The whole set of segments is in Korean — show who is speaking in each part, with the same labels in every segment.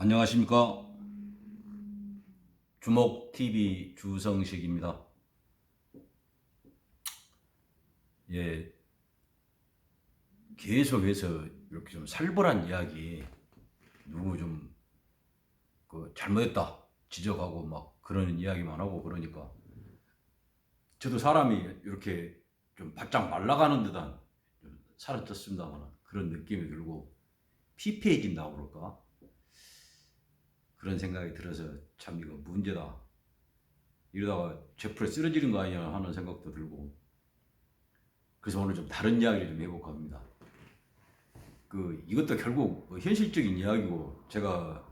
Speaker 1: 안녕하십니까. 주목TV 주성식입니다. 예, 계속해서 이렇게 좀 살벌한 이야기, 누구 좀 잘못했다 지적하고 막 그런 이야기만 하고 그러니까 저도 사람이 이렇게 좀 바짝 말라가는 듯한 좀 살아졌습니다만 그런 느낌이 들고 피폐해진다고 그럴까? 그런 생각이 들어서 참 이거 문제다. 이러다가 제풀에 쓰러지는 거 아니야 하는 생각도 들고, 그래서 오늘 좀 다른 이야기를 좀 해볼까 합니다. 이것도 결국 현실적인 이야기고, 제가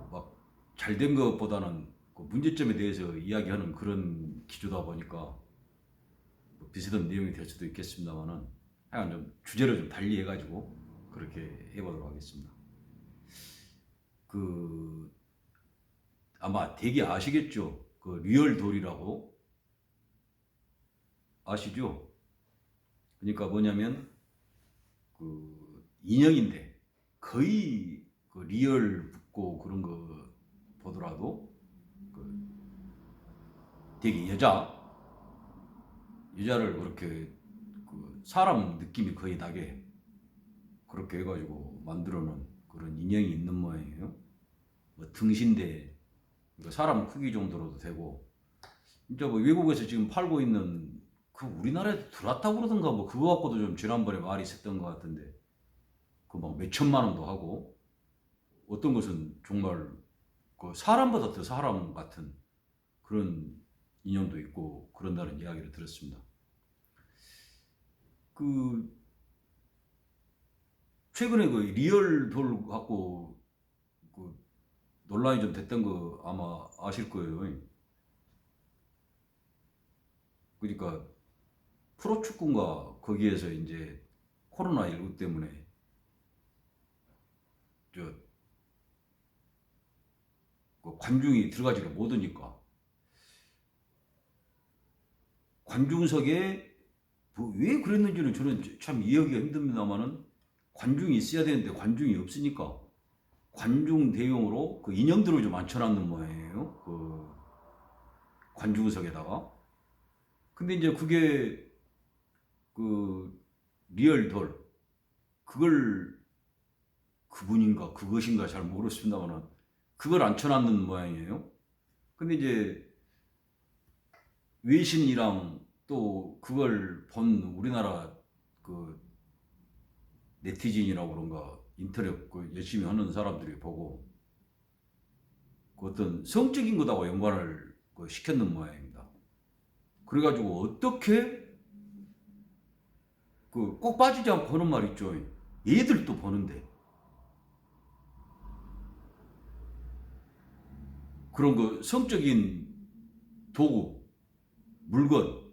Speaker 1: 막 잘된 것보다는 문제점에 대해서 이야기하는 그런 기조다 보니까 비슷한 내용이 될 수도 있겠습니다만은, 하여간 좀 주제를 좀 달리 해가지고 그렇게 해보도록 하겠습니다. 아마 되게 아시겠죠? 리얼돌이라고 아시죠? 그러니까 뭐냐면 인형인데 거의 리얼 붙고 그런 거 보더라도 되게 여자를 그렇게 사람 느낌이 거의 나게 그렇게 해가지고 만들어 놓은 그런 인형이 있는 모양이에요. 뭐 등신대 사람 크기 정도로도 되고, 이제 뭐 외국에서 지금 팔고 있는 우리나라에 들어왔다고 그러던가 뭐 그거 갖고도 좀 지난번에 말이 있었던 것 같은데, 막 몇천만 원도 하고, 어떤 것은 정말 사람보다 더 사람 같은 그런 인형도 있고 그런다는 이야기를 들었습니다. 최근에 리얼 돌 갖고 논란이 좀 됐던 거 아마 아실 거예요. 그러니까 프로축구가 거기에서 이제 코로나19 때문에 관중이 들어가지를 못하니까 관중석에 왜 그랬는지는 저는 참 이해하기가 힘듭니다만은, 관중이 있어야 되는데 관중이 없으니까 관중 대용으로 인형들을 좀 앉혀놨는 모양이에요. 관중석에다가. 근데 이제 그게 리얼 돌, 그걸 그분인가 그것인가 잘 모르겠습니다만은 그걸 앉혀놨는 모양이에요. 근데 이제 외신이랑 또 그걸 본 우리나라 네티즌이라고 그런가 인터넷 열심히 하는 사람들이 보고 어떤 성적인 거다고 연관을 시켰는 모양입니다. 그래가지고 어떻게 꼭 빠지지 않고 하는 말 있죠. 얘들도 보는데 그런 성적인 도구, 물건,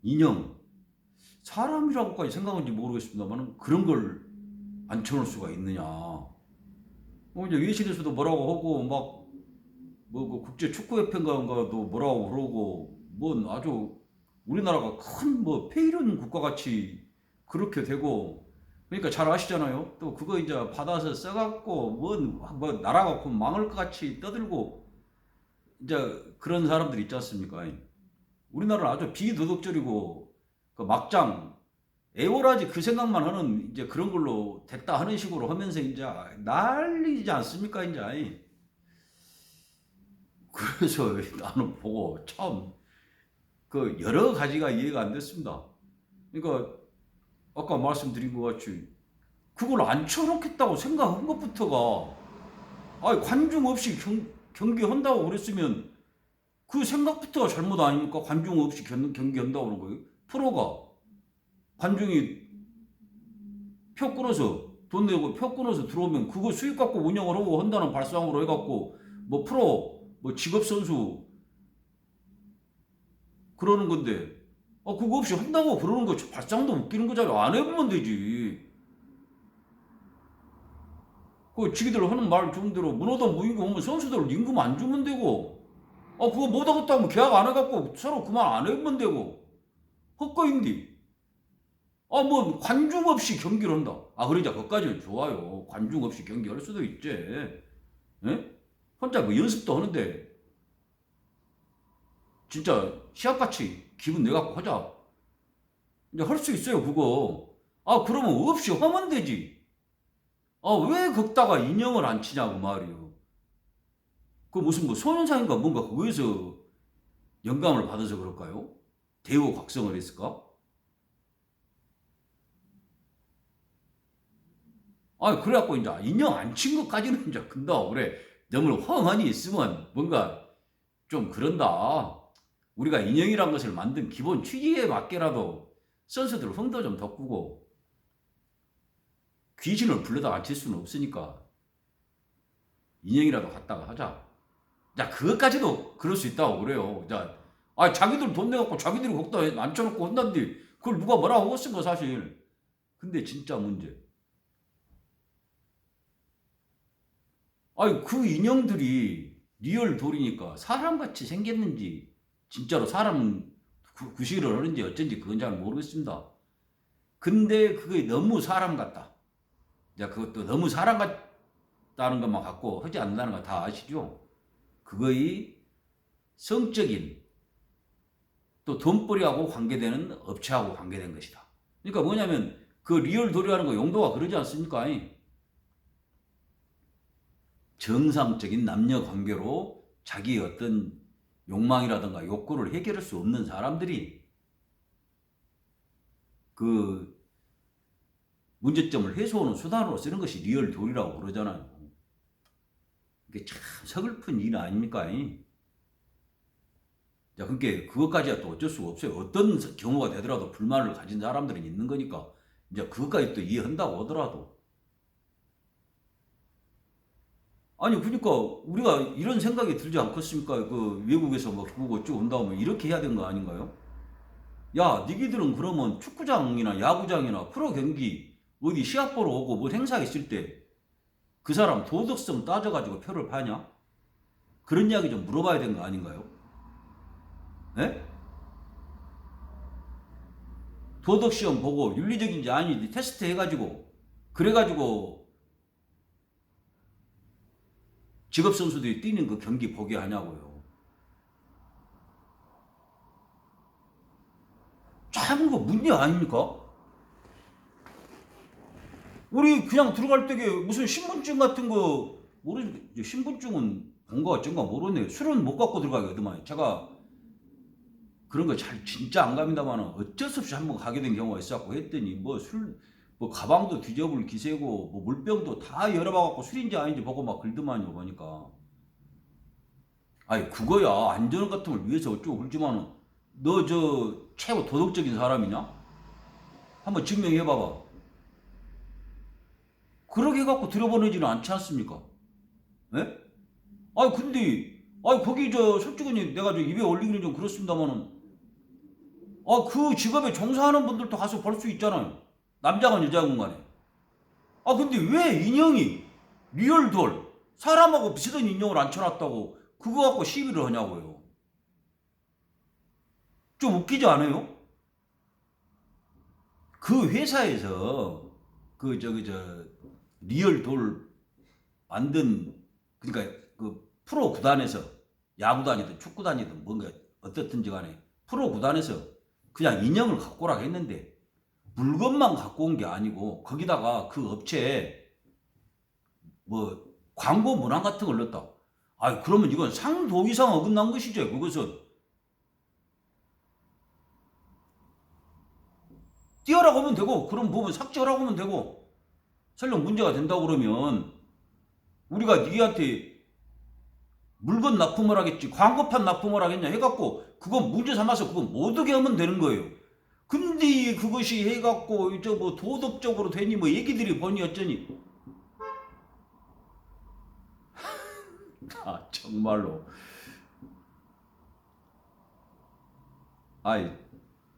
Speaker 1: 인형, 사람이라고까지 생각하는지 모르겠습니다만 그런 걸 앉혀놓을 수가 있느냐. 이제 외신에서도 뭐라고 하고 막 국제 축구협회인가도 뭐라고 그러고, 뭔 아주 우리나라가 큰 폐이른 국가같이 그렇게 되고, 그러니까 잘 아시잖아요. 또 그거 이제 받아서 써갖고 뭐 나라가 망할 것 같이 떠들고 이제 그런 사람들 있지 않습니까? 우리나라는 아주 비도덕적이고 막장 애월하지 그 생각만 하는 이제 그런 걸로 됐다 하는 식으로 하면서 이제 난리지 않습니까? 이제 그래서 나는 보고 참 여러 가지가 이해가 안 됐습니다. 그러니까 아까 말씀드린 것 같이 그걸 앉혀놓겠다고 생각한 것부터가, 관중 없이 경기한다고 그랬으면 그 생각부터가 잘못 아닙니까? 관중 없이 경기한다고 그런 거예요. 프로가 관중이 표 끊어서 돈 내고 표 끊어서 들어오면 그거 수익 갖고 운영을 하고 한다는 발상으로 해갖고 프로 직업 선수 그러는 건데, 그거 없이 한다고 그러는 거 발상도 웃기는 거잖아요. 안 해보면 되지. 지기들 하는 말 좋은 대로 문호동 무임금 오면 선수들 임금 안 주면 되고, 그거 못하겠다 하면 계약 안 해갖고 서로 그만 안 해보면 되고, 헛거인디. 뭐 관중 없이 경기를 한다. 그러자 그것까지는 좋아요. 관중 없이 경기할 수도 있지. 예? 혼자 뭐 연습도 하는데 진짜 시합같이 기분 내갖고 하자. 이제 할 수 있어요 그거. 그러면 없이 하면 되지. 왜 걷다가 인형을 안 치냐고 말이요. 그 무슨 뭐 소년상인가 뭔가 그거에서 영감을 받아서 그럴까요? 대우 각성을 했을까? 그래갖고 이제 인형 안 친 것까지는 이제 근다 그래. 너무 헝하니 있으면 뭔가 좀 그런다. 우리가 인형이란 것을 만든 기본 취지에 맞게라도 선수들 흥도 좀 돋구고 귀신을 불러다 앉힐 수는 없으니까 인형이라도 갖다가 하자. 자, 그것까지도 그럴 수 있다고 그래요. 자, 자기들 돈 내갖고 자기들이 거기다 앉혀놓고 한다는데 그걸 누가 뭐라고 하겠어 사실. 근데 진짜 문제. 그 인형들이 리얼 돌이니까 사람같이 생겼는지 진짜로 사람 구실을 하는지 어쩐지 그건 잘 모르겠습니다. 근데 그게 너무 사람 같다. 자, 그것도 너무 사람 같다는 것만 갖고 하지 않는다는 거 다 아시죠? 그거의 성적인 또 돈벌이하고 관계되는 업체하고 관계된 것이다. 그러니까 뭐냐면 그 리얼 돌이라는 거 용도가 그러지 않습니까? 정상적인 남녀 관계로 자기의 어떤 욕망이라든가 욕구를 해결할 수 없는 사람들이 그 문제점을 해소하는 수단으로 쓰는 것이 리얼 돌이라고 그러잖아요. 이게 참 서글픈 일 아닙니까? 자, 그러니까 그것까지야 또 어쩔 수가 없어요. 어떤 경우가 되더라도 불만을 가진 사람들은 있는 거니까 이제 그것까지 또 이해한다고 하더라도 그러니까 우리가 이런 생각이 들지 않겠습니까? 그 외국에서 막 그거 쭉 온 다음에 이렇게 해야 되는 거 아닌가요? 야, 니기들은 그러면 축구장이나 야구장이나 프로 경기 어디 시합 보러 오고 뭐 행사 있을 때 그 사람 도덕성 따져가지고 표를 파냐? 그런 이야기 좀 물어봐야 되는 거 아닌가요? 네? 도덕시험 보고 윤리적인지 아닌지 테스트 해가지고 그래가지고 직업선수들이 뛰는 그 경기 보게 하냐고요. 참 그 문제 아닙니까? 우리 그냥 들어갈 때게 무슨 신분증 같은 거 신분증은 본가 어쩐가 모르네요. 술은 못 갖고 들어가거든요. 제가 그런 거 잘 진짜 안 갑니다만 어쩔 수 없이 한번 가게 된 경우가 있었고 했더니 뭐 가방도 뒤져볼 기세고 뭐 물병도 다 열어봐갖고 술인지 아닌지 보고 막 긁더만요 보니까. 그거야 안전 같은 걸 위해서 어쩌고 그러지만은 너 최고 도덕적인 사람이냐? 한번 증명해봐봐. 그렇게 해갖고 들여보내지는 않지 않습니까? 예? 근데 거기 솔직히 내가 입에 올리기는 좀 그렇습니다만은 그 직업에 종사하는 분들도 가서 볼 수 있잖아요. 남자건 여자건 간에. 근데 왜 인형이 리얼 돌 사람하고 비슷한 인형을 앉혀놨다고 그거 갖고 시비를 하냐고요. 좀 웃기지 않아요? 그 회사에서 리얼 돌 만든 그러니까 그 프로 구단에서 야구단이든 축구단이든 뭔가 어떻든지 간에 프로 구단에서 그냥 인형을 갖고 오라고 했는데 물건만 갖고 온 게 아니고 거기다가 그 업체에 뭐 광고 문항 같은 걸 넣었다. 그러면 이건 상도이상 어긋난 것이죠. 그것은 띄어라고 하면 되고 그런 부분 삭제하라고 하면 되고 설령 문제가 된다고 그러면 우리가 니한테 물건 납품을 하겠지 광고판 납품을 하겠냐 해갖고 그거 문제 삼아서 그거 못 오게 하면 되는 거예요. 근데 그것이 해갖고 뭐 도덕적으로 되니 뭐 얘기들이 보니 어쩌니 정말로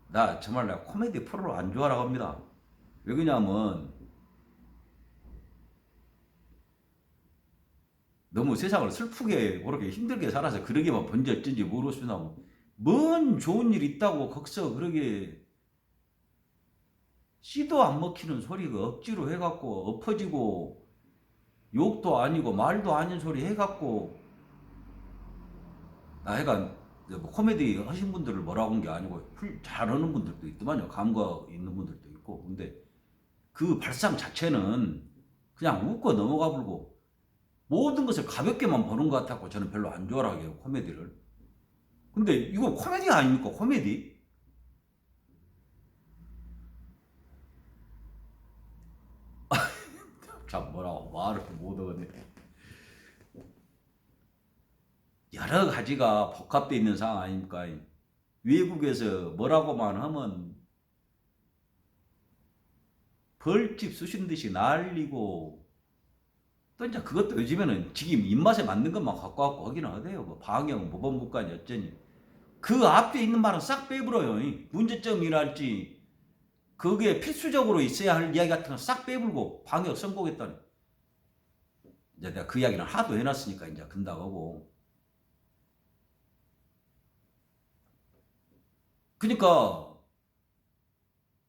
Speaker 1: 나 정말 내가 코미디 프로를 안 좋아하라고 합니다. 왜 그러냐면 너무 세상을 슬프게 그렇게 힘들게 살아서 그러게만 번지 어쩐지 모르겠습니다. 뭔 좋은 일 있다고 거기서 그러게 씨도 안 먹히는 소리가 억지로 해갖고 엎어지고 욕도 아니고 말도 아닌 소리 해갖고 하여간 뭐 코미디 하신 분들을 뭐라고 한 게 아니고 잘하는 분들도 있더만요. 감각 있는 분들도 있고. 근데 그 발상 자체는 그냥 웃고 넘어가 불고 모든 것을 가볍게만 보는 것 같았고 저는 별로 안 좋아하게요, 코미디를. 근데 이거 코미디 아닙니까? 코미디? 참 뭐라고 말을 못 하네. 여러 가지가 복합되어 있는 상황 아닙니까? 외국에서 뭐라고만 하면 벌집 쑤신 듯이 날리고 또 이제 그것도 요즘에는 지금 입맛에 맞는 것만 갖고 왔고 하기는 하대요. 뭐 방역, 모범국가니 어쩌니. 그 앞에 있는 말은 싹 빼버려요. 문제점이랄지 그게 필수적으로 있어야 할 이야기 같은 건 싹 빼불고 방역 성공했다니. 이제 내가 그 이야기는 하도 해놨으니까 이제 근다고 하고. 그러니까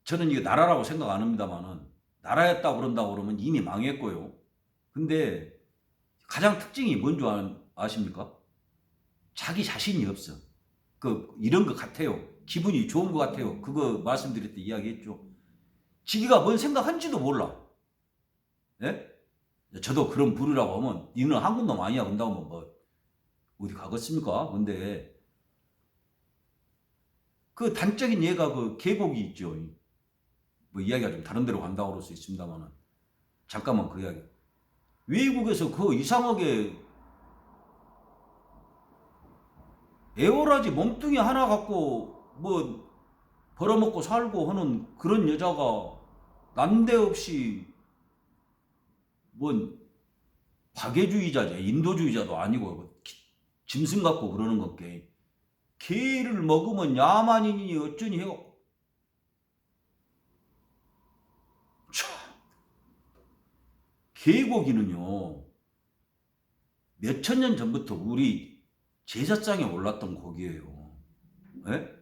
Speaker 1: 저는 이게 나라라고 생각 안 합니다만은 나라였다고 그런다고 그러면 이미 망했고요. 근데 가장 특징이 뭔 줄 아십니까? 자기 자신이 없어. 이런 것 같아요. 기분이 좋은 것 같아요. 그거 말씀드릴 때 이야기했죠. 지기가 뭔 생각한지도 몰라. 예? 저도 그런 부류라고 하면 니는 한국 놈 아니야. 그런다고 하면 뭐 어디 가겠습니까? 근데 그 단적인 예가 그 계곡이 있죠. 뭐 이야기가 좀 다른 데로 간다고 그럴 수 있습니다만은 잠깐만 그 이야기. 외국에서 그 이상하게 에어라지 몸뚱이 하나 갖고 뭐 벌어먹고 살고 하는 그런 여자가 난데없이 뭔 박애주의자죠. 인도주의자도 아니고 짐승 갖고 그러는 것게 개를 먹으면 야만인이니 어쩌니 해요. 개고기는요 몇천 년 전부터 우리 제사장에 올랐던 고기예요. 예?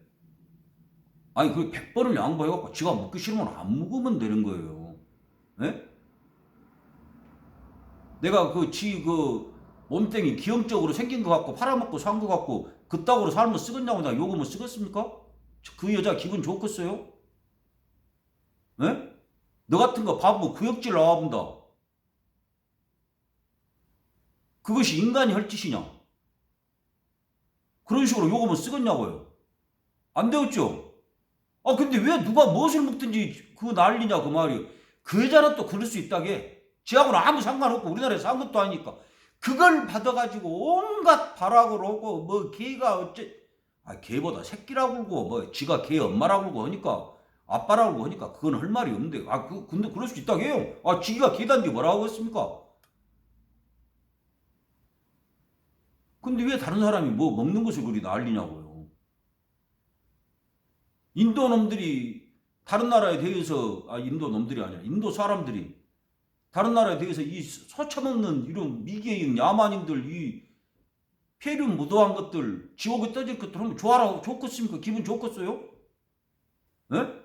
Speaker 1: 아니 그 100번을 양보해갖고 지가 먹기 싫으면 안 먹으면 되는 거예요. 예? 내가 그 몸뚱이 기형적으로 생긴 거 갖고 팔아먹고 산 거 갖고 그따구로 살면 쓰겠냐고 내가 요금을 쓰겠습니까? 그 여자 기분 좋겠어요? 예? 너 같은 거 바보 구역질 나와본다. 그것이 인간이 할 짓이냐? 그런 식으로 요금을 쓰겠냐고요? 안 되었죠? 아 근데 왜 누가 무엇을 먹든지 그 난리냐 그 말이에요. 그 여자는 또 그럴 수 있다게. 지하고는 아무 상관없고 우리나라에서 한 것도 아니니까. 그걸 받아가지고 온갖 발악을 하고 뭐 개가 개보다 새끼라고 그러고 뭐 지가 개 엄마라고 그러고 하니까 아빠라고 그러고 하니까 그건 할 말이 없는데 근데 그럴 수 있다게 해요. 지가 개단지 뭐라고 했습니까? 근데 왜 다른 사람이 뭐 먹는 것을 그리 난리냐고요. 인도 놈들이 다른 나라에 대해서 인도 놈들이 아니라 인도 사람들이 다른 나라에 대해서 이 서쳐먹는 이런 미개인 야만인들 이 폐륜 무도한 것들 지옥에 떠질 것들 하면 좋겠습니까? 기분 좋겠어요? 예?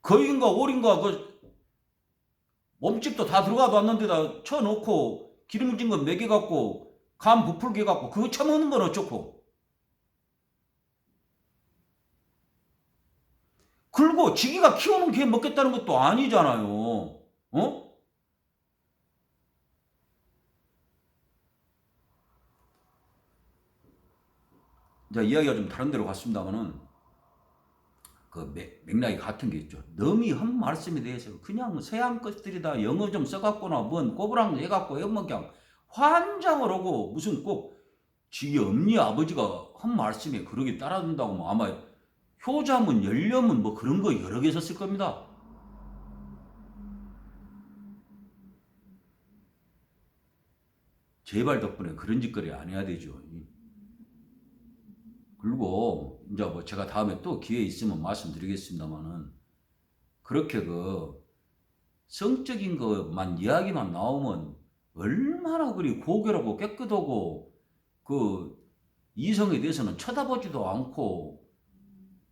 Speaker 1: 거인가 오린가 그 몸집도 다 들어가도 않는데다 쳐놓고 기름진 거 먹여갖고 간 부풀게 갖고 그거 처먹는 건 어쩌고. 그리고 지기가 키우는 개 먹겠다는 것도 아니잖아요. 어? 이제 이야기가 좀 다른 데로 갔습니다만은 그 맥락이 같은 게 있죠. 너미 한 말씀에 대해서 그냥 서양 것들이다 영어 좀 써갖거나 뭔 꼬부랑 해갖고 그냥 환장을 하고 무슨 꼭 지기 엄니 아버지가 한 말씀에 그러게 따라준다고 뭐 아마 효자문 열려문 뭐 그런 거 여러 개 썼을 겁니다. 제발 덕분에 그런 짓거리 안 해야 되죠. 그리고 이제 뭐 제가 다음에 또 기회 있으면 말씀드리겠습니다만은 그렇게 그 성적인 것만 이야기만 나오면 얼마나 그리 고결하고 깨끗하고 그 이성에 대해서는 쳐다보지도 않고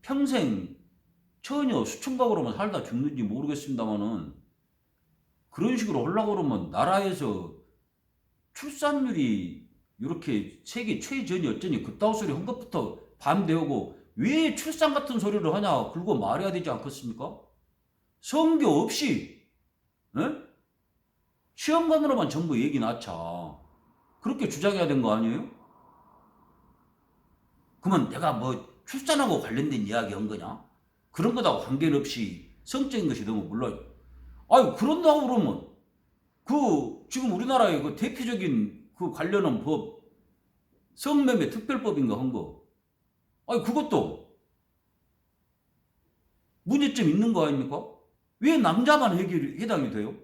Speaker 1: 평생 전혀 수천박으로만 살다 죽는지 모르겠습니다만은 그런 식으로 하려고 그러면 나라에서 출산율이 이렇게 세계 최저니 어쩌니 그따위 소리 한 것부터 반대하고 왜 출산 같은 소리를 하냐 굴고 말해야 되지 않겠습니까? 성교 없이 에? 시험관으로만 전부 얘기 낳자 그렇게 주장해야 되는 거 아니에요? 그러면 내가 뭐 출산하고 관련된 이야기 한 거냐? 그런 거하고 관계는 없이 성적인 것이 너무 물론 아유 그런다고 그러면 그 지금 우리나라의 그 대표적인 그 관련한 법 성매매 특별법인가 한 거 아니 그것도 문제점 있는 거 아닙니까? 왜 남자만 해당이 돼요?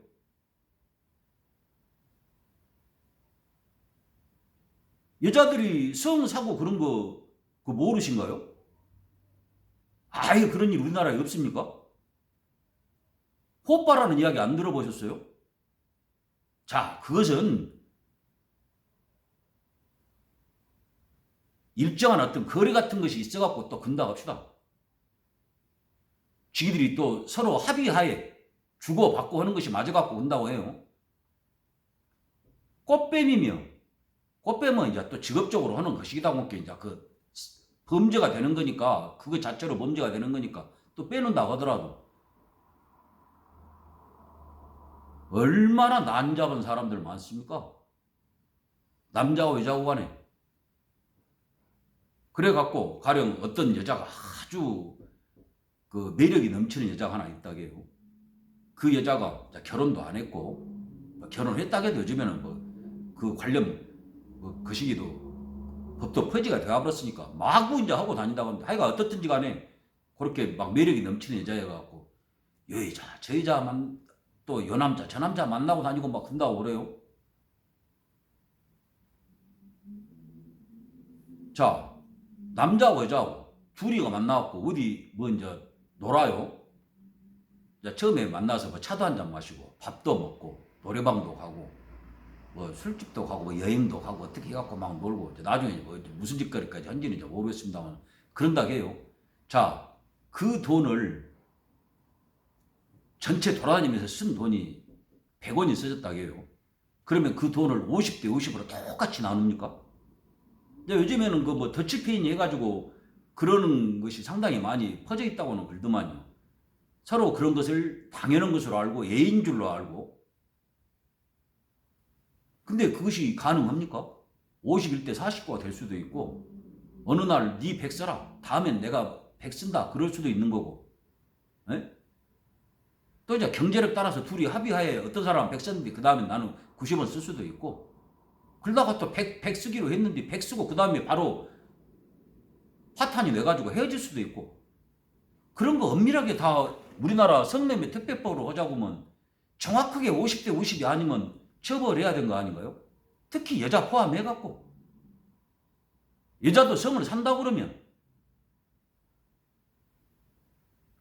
Speaker 1: 여자들이 성사고 그런 거 그거 모르신가요? 아예 그런 일 우리나라에 없습니까? 호빠라는 이야기 안 들어보셨어요? 자, 그것은 일정한 어떤 거래 같은 것이 있어갖고 또 근다 합시다. 지들이 또 서로 합의하에 주고받고 하는 것이 맞아갖고 온다고 해요. 꽃뱀은 이제 또 직업적으로 하는 것이기다 보니까 이제 그 범죄가 되는 거니까 그거 자체로 범죄가 되는 거니까 또 빼놓는다고 하더라도 얼마나 난 잡은 사람들 많습니까? 남자와 여자고 간에. 그래갖고 가령 어떤 여자가 아주 그 매력이 넘치는 여자가 하나 있다게요. 그 여자가 결혼도 안 했고 결혼했다고 해도 요즘에는 뭐 그 관련 그 시기도 법도 폐지가 되어버렸으니까 마구 이제 하고 다닌다고 합니다. 하여가 어떻든지 간에 그렇게 막 매력이 넘치는 여자여갖고 여 여자 저 여자만 또 요 남자 저 남자 만나고 다니고 막 그런다고 그래요. 자 남자하고 여자하고 둘이가 만나갖고 어디 뭐 이제 놀아요. 이제 처음에 만나서 뭐 차도 한잔 마시고 밥도 먹고 노래방도 가고 뭐 술집도 가고 뭐 여행도 가고 어떻게 해갖고 막 놀고 나중에 뭐 무슨 짓거리까지 한지는 이제 모르겠습니다만 그런다고 해요. 자, 그 돈을 전체 돌아다니면서 쓴 돈이 100원이 써졌다고 해요. 그러면 그 돈을 50대 50으로 똑같이 나눕니까? 요즘에는 그 뭐 더치페이 해가지고 그러는 것이 상당히 많이 퍼져 있다고는 그러더만요. 서로 그런 것을 당연한 것으로 알고 예인 줄로 알고. 근데 그것이 가능합니까? 51대 49가 될 수도 있고 어느 날 네 100 써라. 다음엔 내가 100 쓴다. 그럴 수도 있는 거고. 에? 또 이제 경제력 따라서 둘이 합의하에 어떤 사람은 100 썼는데 그 다음에 나는 90원 쓸 수도 있고 그러다가 또 100 쓰기로 했는데 100 쓰고 그 다음에 바로 화탄이 내가지고 헤어질 수도 있고 그런 거 엄밀하게 다 우리나라 성매매 특별법으로 하자고 하면 정확하게 50대 50이 아니면 처벌해야 되는 거 아닌가요? 특히 여자 포함해갖고 여자도 성을 산다고 그러면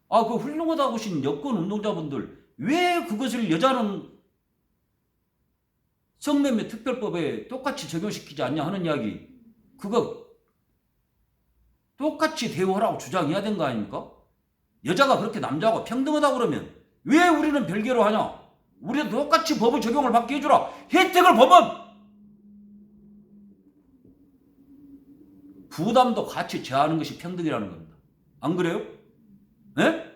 Speaker 1: 그 훌륭하다고 하신 여권 운동자분들 왜 그것을 여자는 성매매 특별법에 똑같이 적용시키지 않냐 하는 이야기 그거 똑같이 대우하라고 주장해야 되는 거 아닙니까? 여자가 그렇게 남자하고 평등하다고 그러면 왜 우리는 별개로 하냐? 우리도 똑같이 법을 적용을 받게 해주라. 혜택을 보면 부담도 같이 제하는 것이 평등이라는 겁니다. 안 그래요? 네?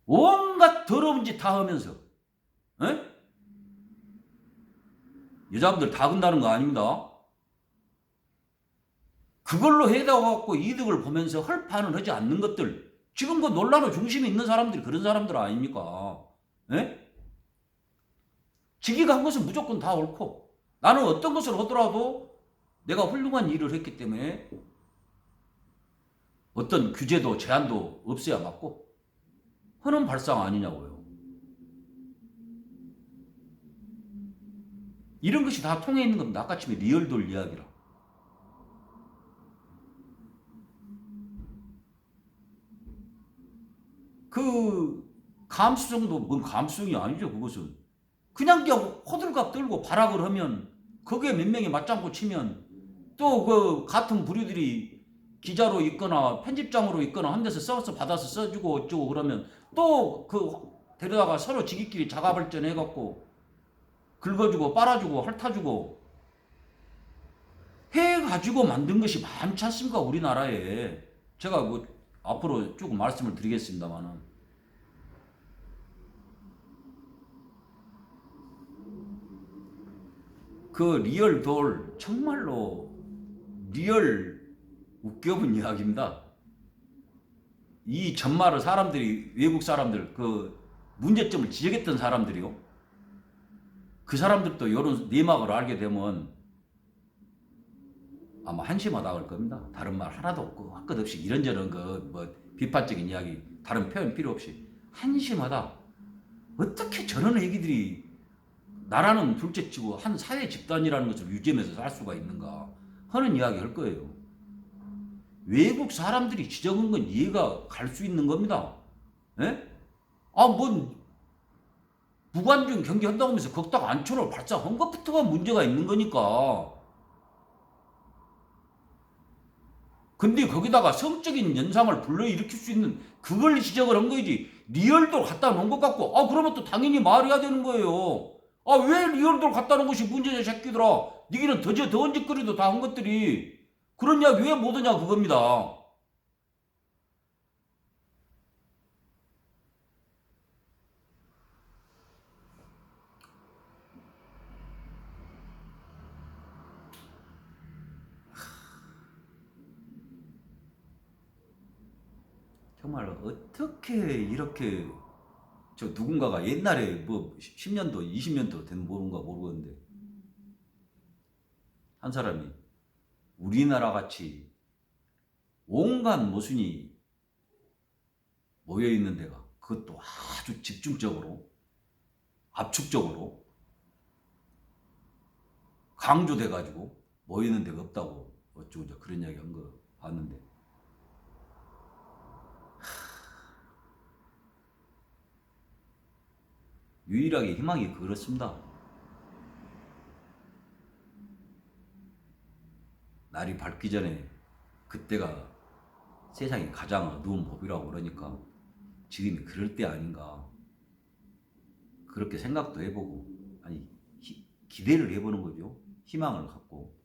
Speaker 1: 온갖 더러운 짓 다 하면서 에? 여자분들 다 근다는 거 아닙니다. 그걸로 해다갖고 이득을 보면서 헐판을 하지 않는 것들 지금 그 논란의 중심에 있는 사람들이 그런 사람들 아닙니까? 에? 지기가 한 것은 무조건 다 옳고 나는 어떤 것을 하더라도 내가 훌륭한 일을 했기 때문에 어떤 규제도 제한도 없어야 맞고 하는 발상 아니냐고요. 이런 것이 다 통해 있는 겁니다. 아까침에 리얼돌 이야기라. 그 감수성도 뭔 감수성이 아니죠. 그것은 그냥 호들갑 떨고 발악을 하면 거기에 몇 명이 맞장구 치면 또 그 같은 부류들이 기자로 있거나 편집장으로 있거나 한 데서 써서 받아서 써주고 어쩌고 그러면 또 그 데려다가 서로 지기끼리 자가발전 해갖고 긁어주고 빨아주고 핥아주고 해가지고 만든 것이 많지 않습니까 우리나라에. 제가 뭐 앞으로 쭉 말씀을 드리겠습니다만은 그 리얼 돌 정말로 리얼 웃겨본 이야기입니다. 이 전말을 사람들이 외국 사람들 그 문제점을 지적했던 사람들이요. 그 사람들도 이런 내막을 알게 되면 아마 한심하다 할 겁니다. 다른 말 하나도 없고 할 것 없이 이런저런 그 뭐 비판적인 이야기 다른 표현 필요 없이 한심하다. 어떻게 저런 애기들이 나라는 둘째치고 한 사회 집단이라는 것을 유지하면서 살 수가 있는가 하는 이야기 할 거예요. 외국 사람들이 지적한 건 이해가 갈 수 있는 겁니다. 예? 뭔 무관중 경기한다고 하면서 거기다가 안초를 발사한 것부터가 문제가 있는 거니까. 근데 거기다가 성적인 현상을 불러일으킬 수 있는 그걸 지적을 한 거지. 리얼돌 갖다 놓은 것 같고 그러면 또 당연히 말해야 되는 거예요. 왜 리얼돌 갖다 놓은 것이 문제냐 새끼들아. 니기는 더 언짓거리도 다 한 것들이 그런 이야기 왜 못하냐 그겁니다. 정말 어떻게 이렇게 저 누군가가 옛날에 뭐 10년도 20년도 된 모른가 모르겠는데 한 사람이 우리나라 같이 온갖 모순이 모여 있는 데가 그것도 아주 집중적으로 압축적으로 강조돼 가지고 모여 있는 데가 없다고 어쩌고 저 그런 이야기 한 거 봤는데 유일하게 희망이 그렇습니다. 날이 밝기 전에 그때가 세상이 가장 어두운 법이라고 그러니까 지금이 그럴 때 아닌가 그렇게 생각도 해보고 아니 기대를 해보는 거죠. 희망을 갖고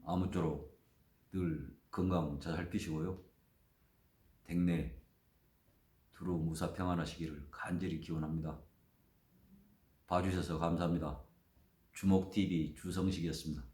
Speaker 1: 아무쪼록 늘 건강 잘 살피시고요. 댁내 두루 무사 평안하시기를 간절히 기원합니다. 봐주셔서 감사합니다. 주목TV 주성식이었습니다.